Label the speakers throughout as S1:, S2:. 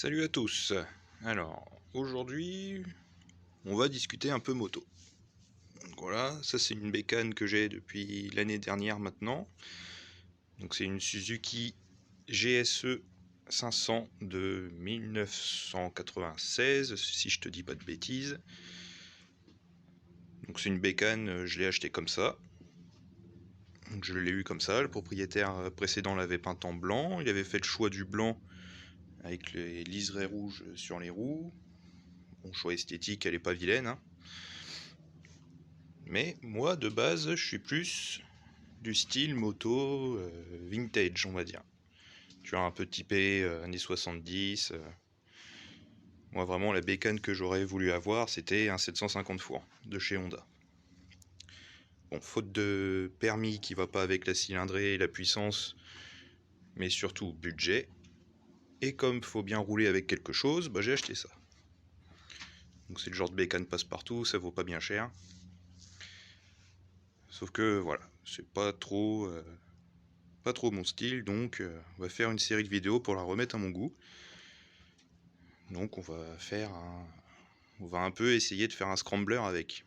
S1: Salut à tous. Alors, aujourd'hui, on va discuter un peu moto. Donc voilà, ça c'est une bécane que j'ai depuis l'année dernière maintenant. Donc c'est une Suzuki GSE 500 de 1996, si je te dis pas de bêtises. Donc c'est une bécane, je l'ai acheté comme ça. Donc je l'ai eu comme ça, le propriétaire précédent l'avait peinte en blanc, il avait fait le choix du blanc avec les liserés rouges sur les roues. Bon, choix esthétique, elle est pas vilaine, hein. Mais moi, de base, je suis plus du style moto vintage, on va dire. Tu vois, un peu typé années 70. Moi, vraiment, la bécane que j'aurais voulu avoir, c'était un 750 fours de chez Honda. Bon, faute de permis qui va pas avec la cylindrée et la puissance, mais surtout budget. Et comme faut bien rouler avec quelque chose, bah, j'ai acheté ça. Donc c'est le genre de bécane passe-partout, ça vaut pas bien cher. Sauf que voilà, c'est pas trop mon style, donc on va faire une série de vidéos pour la remettre à mon goût. Donc on va un peu essayer de faire un scrambler avec.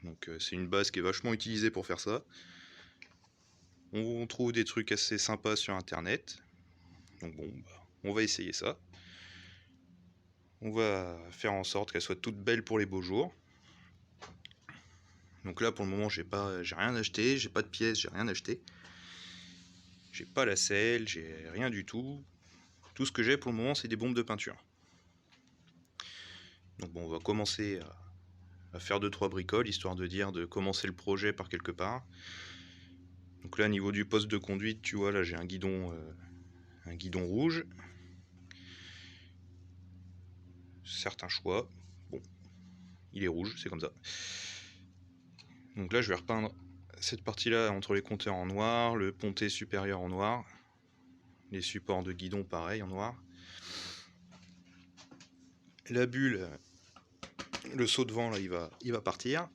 S1: Donc c'est une base qui est vachement utilisée pour faire ça. On trouve des trucs assez sympas sur internet. Donc bon, on va essayer ça. On va faire en sorte qu'elle soit toute belle pour les beaux jours. Donc là pour le moment j'ai rien acheté, j'ai pas de pièces, j'ai rien acheté. J'ai pas la selle, j'ai rien du tout. Tout ce que j'ai pour le moment c'est des bombes de peinture. Donc bon, on va commencer à faire 2-3 bricoles, histoire de commencer le projet par quelque part. Donc là, au niveau du poste de conduite, tu vois, là j'ai un guidon rouge. Certains choix. Bon, il est rouge, c'est comme ça. Donc là, je vais repeindre cette partie-là entre les compteurs en noir, le pontet supérieur en noir, les supports de guidon pareil en noir. La bulle, le saut de vent là, il va partir.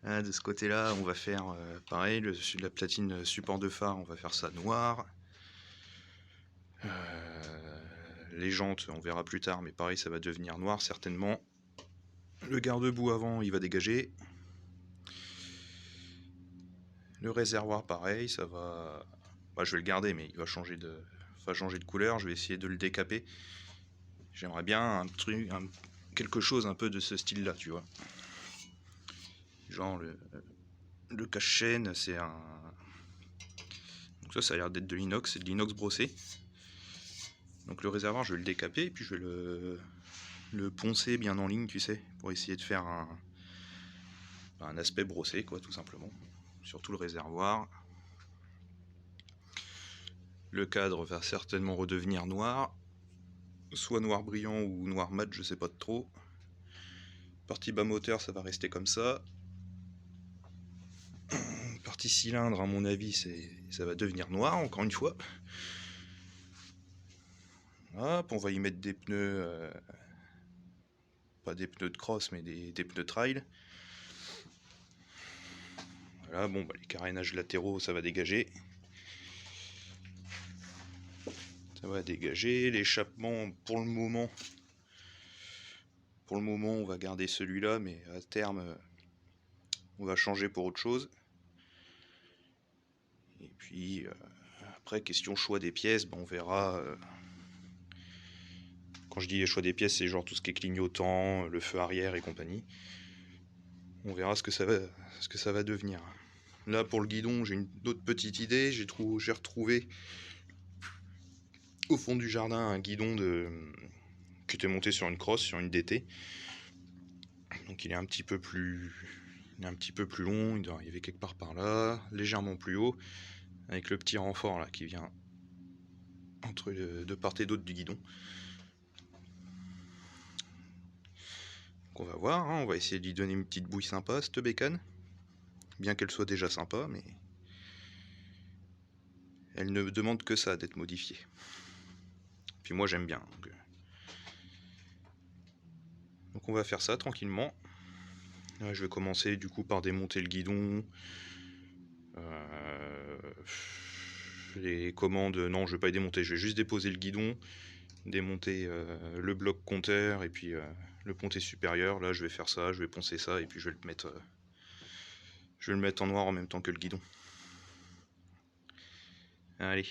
S1: Là, de ce côté-là, on va faire pareil, la platine support de phare, on va faire ça noir. Les jantes, on verra plus tard, mais pareil, ça va devenir noir certainement. Le garde-boue avant, il va dégager. Le réservoir, pareil, ça va... Bah, je vais le garder, mais il va changer de couleur. Je vais essayer de le décaper. J'aimerais bien un truc, quelque chose un peu de ce style-là, tu vois. Genre le cache-chaîne, c'est un... Donc ça a l'air d'être de l'inox, c'est de l'inox brossé. Donc le réservoir, je vais le décaper, et puis je vais le poncer bien en ligne, tu sais, pour essayer de faire un aspect brossé, quoi, tout simplement. Surtout le réservoir. Le cadre va certainement redevenir noir. Soit noir brillant ou noir mat, je sais pas trop. Partie bas moteur, ça va rester comme ça. Partie cylindre, à mon avis, ça va devenir noir, encore une fois. Hop, on va y mettre des pneus... pas des pneus de cross, mais des pneus trail. Voilà, bon, bah, les carénages latéraux, ça va dégager. Ça va dégager. L'échappement, pour le moment, on va garder celui-là, mais à terme, on va changer pour autre chose. Et puis, après, question choix des pièces, on verra. Quand je dis choix des pièces, c'est genre tout ce qui est clignotant, le feu arrière et compagnie. On verra ce que ça va devenir. Là, pour le guidon, j'ai une autre petite idée. J'ai retrouvé au fond du jardin un guidon qui était monté sur une crosse, sur une DT. Donc il est un petit peu plus long. Il doit arriver quelque part par là, légèrement plus haut, avec le petit renfort là qui vient entre de part et d'autre du guidon. Donc on va voir, hein, on va essayer de lui donner une petite bouille sympa, cette bécane. Bien qu'elle soit déjà sympa, mais elle ne demande que ça d'être modifiée. Puis moi j'aime bien. Donc on va faire ça tranquillement. Là, je vais commencer du coup par démonter le guidon. les commandes, non, je vais pas les démonter, je vais juste déposer le guidon, démonter le bloc compteur et puis le ponté supérieur. Là, je vais faire ça, je vais poncer ça et puis je vais le mettre en noir en même temps que le guidon. Allez.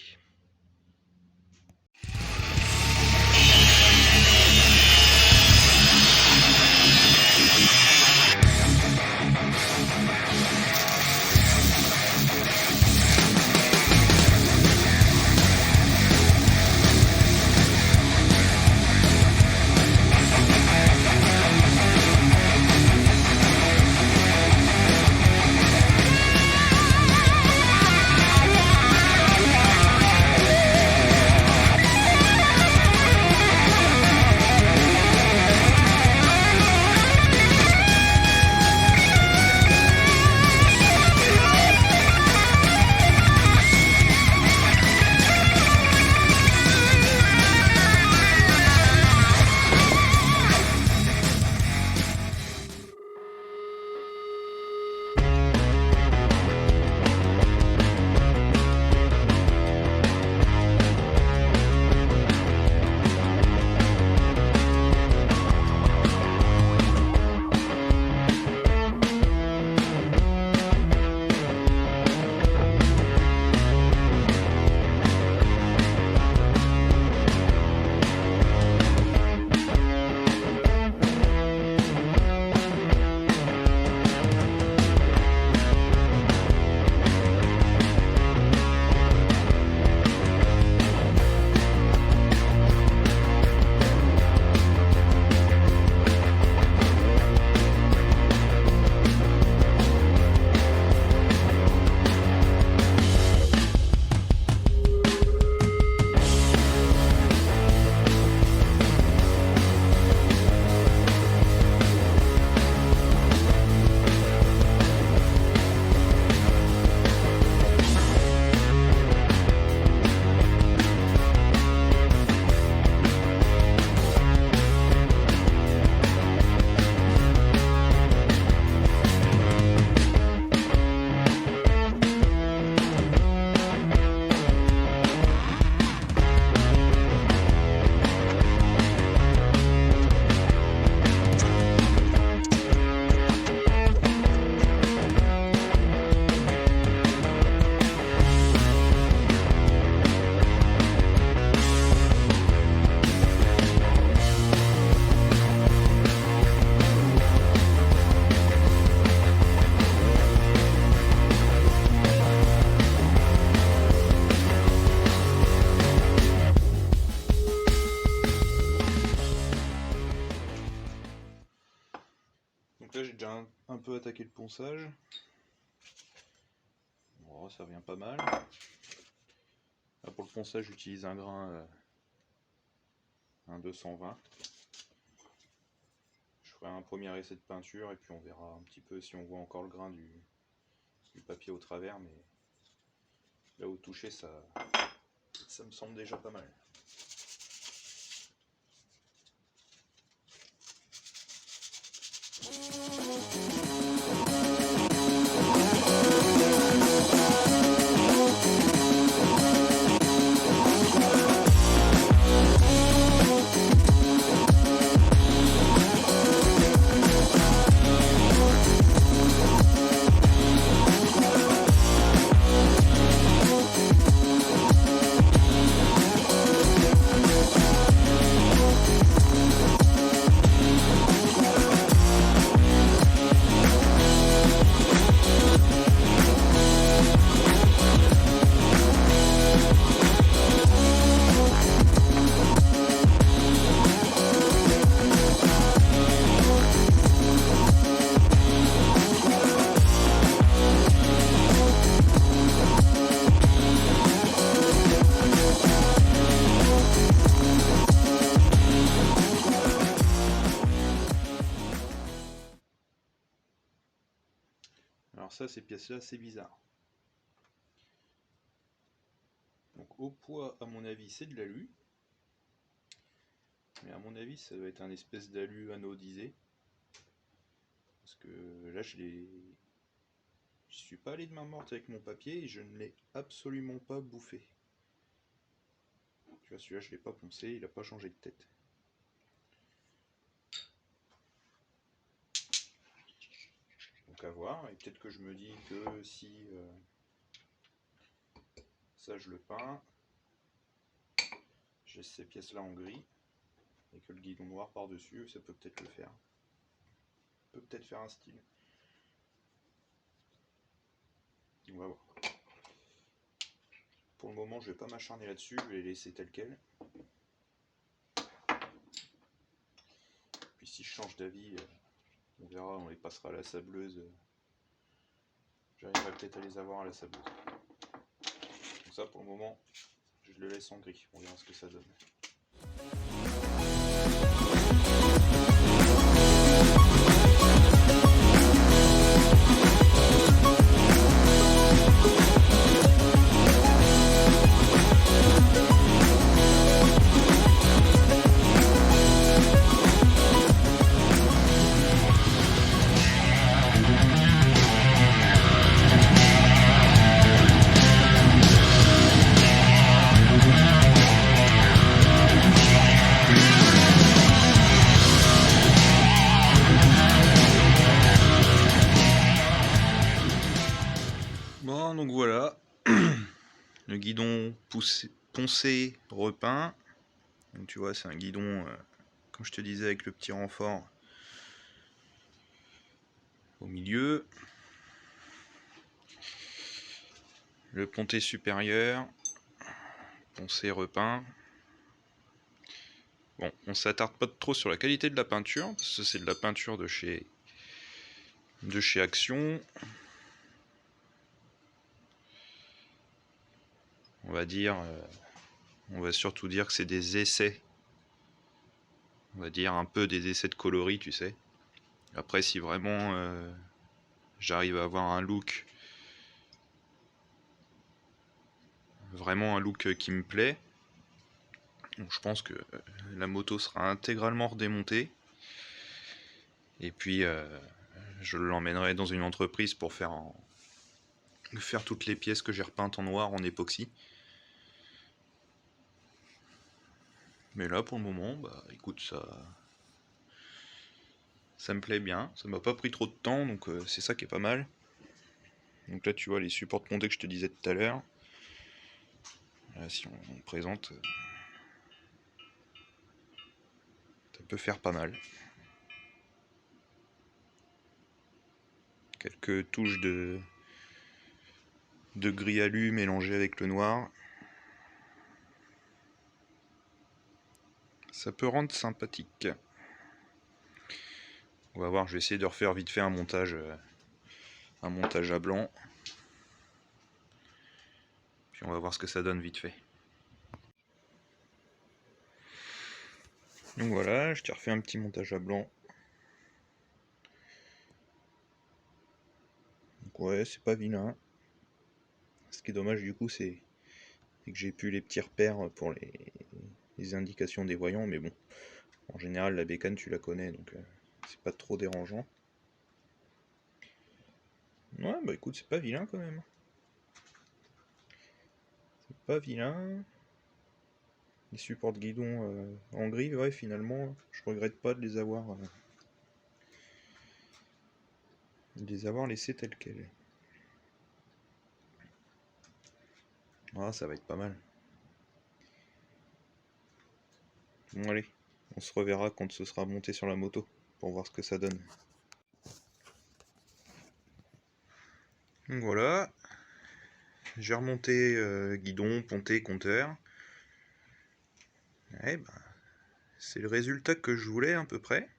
S1: Donc là j'ai déjà un peu attaqué le ponçage. Bon, ça revient pas mal. Là, pour le ponçage j'utilise un grain, un 220. Je ferai un premier essai de peinture et puis on verra un petit peu si on voit encore le grain du papier au travers, mais là au toucher ça me semble déjà pas mal. Alors ça, ces pièces-là, c'est bizarre. Donc au poids, à mon avis, c'est de l'alu. Mais à mon avis, ça doit être un espèce d'alu anodisé. Parce que là, je Je suis pas allé de main morte avec mon papier et je ne l'ai absolument pas bouffé. Tu vois, celui-là je l'ai pas poncé, il a pas changé de tête. Donc à voir, et peut-être que je me dis que si ça je le peins, j'ai ces pièces là en gris, et que le guidon noir par dessus, ça peut peut-être le faire. Ça peut peut-être faire un style. On va voir. Pour le moment je vais pas m'acharner là-dessus, je vais les laisser tels quels. Puis si je change d'avis, on verra, on les passera à la sableuse. J'arriverai peut-être à les avoir à la sableuse. Donc ça pour le moment, je le laisse en gris, on verra ce que ça donne. Bon, donc voilà, le guidon poncé, repeint. Donc tu vois, c'est un guidon, comme je te disais, avec le petit renfort au milieu. Le ponté supérieur, poncé, repeint. Bon, on s'attarde pas trop sur la qualité de la peinture, parce que c'est de la peinture de chez Action. On va surtout dire que c'est des essais. On va dire un peu des essais de coloris, tu sais. Après, si vraiment j'arrive à avoir un look, vraiment un look qui me plaît, donc je pense que la moto sera intégralement redémontée. Et puis je l'emmènerai dans une entreprise pour faire toutes les pièces que j'ai repeintes en noir en époxy. Mais là pour le moment, bah écoute, ça me plaît bien, ça m'a pas pris trop de temps, donc c'est ça qui est pas mal. Donc là tu vois les supports de ponté que je te disais tout à l'heure. Là, si on présente, ça peut faire pas mal. Quelques touches de gris alu mélangé avec le noir. Ça peut rendre sympathique. On va voir, je vais essayer de refaire vite fait un montage à blanc. Puis on va voir ce que ça donne vite fait. Donc voilà, je t'ai refait un petit montage à blanc. Donc ouais, c'est pas vilain. Ce qui est dommage du coup, c'est que j'ai plus les petits repères pour les indications des voyants, mais bon, en général la bécane tu la connais, donc c'est pas trop dérangeant. Ouais, bah écoute, c'est pas vilain quand même. C'est pas vilain. Les supports de guidon en gris, ouais, finalement, je regrette pas de les avoir laissés tels quels. Ah, ça va être pas mal. Bon allez, on se reverra quand ce sera monté sur la moto pour voir ce que ça donne. Donc voilà, j'ai remonté guidon, ponté, compteur. Eh ben, c'est le résultat que je voulais à peu près.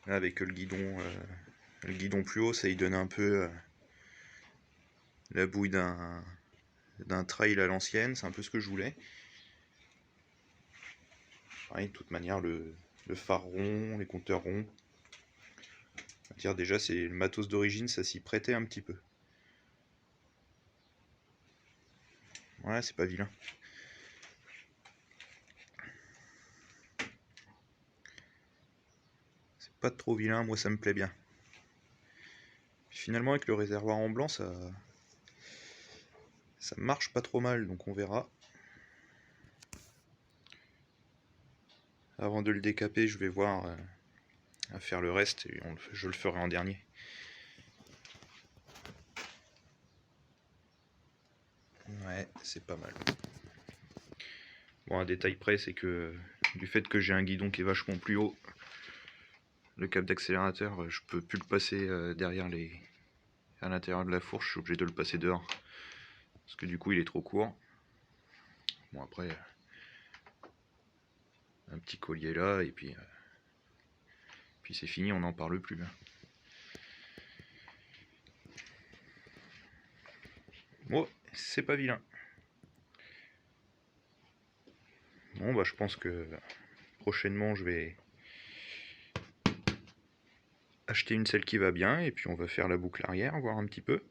S1: Là, avec le guidon plus haut, ça y donne un peu la bouille d'un trail à l'ancienne, c'est un peu ce que je voulais. Pareil, de toute manière, le phare rond, les compteurs ronds. On va dire déjà, c'est le matos d'origine, ça s'y prêtait un petit peu. Ouais, c'est pas vilain. C'est pas trop vilain, moi ça me plaît bien. Finalement avec le réservoir en blanc ça marche pas trop mal, donc on verra. Avant de le décaper, je vais voir à faire le reste et je le ferai en dernier. Ouais, c'est pas mal. Bon, un détail près, c'est que du fait que j'ai un guidon qui est vachement plus haut, le câble d'accélérateur, je peux plus le passer derrière à l'intérieur de la fourche, je suis obligé de le passer dehors. Parce que du coup, il est trop court. Bon, après, un petit collier là, et puis c'est fini, on n'en parle plus. Bon, c'est pas vilain. Bon, bah je pense que prochainement, je vais acheter une selle qui va bien, et puis on va faire la boucle arrière, voir un petit peu.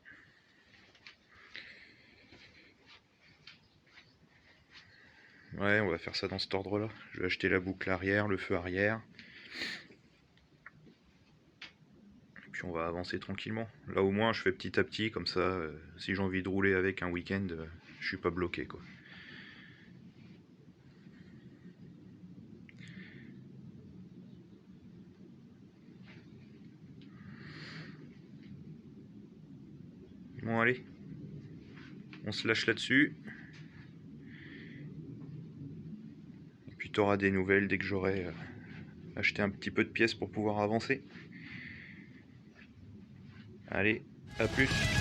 S1: Ouais, on va faire ça dans cet ordre-là. Je vais acheter la boucle arrière, le feu arrière. Et puis on va avancer tranquillement. Là au moins je fais petit à petit, comme ça, si j'ai envie de rouler avec un week-end, je suis pas bloqué quoi. Bon allez, on se lâche là-dessus. Et puis tu auras des nouvelles dès que j'aurai acheté un petit peu de pièces pour pouvoir avancer. Allez, à plus.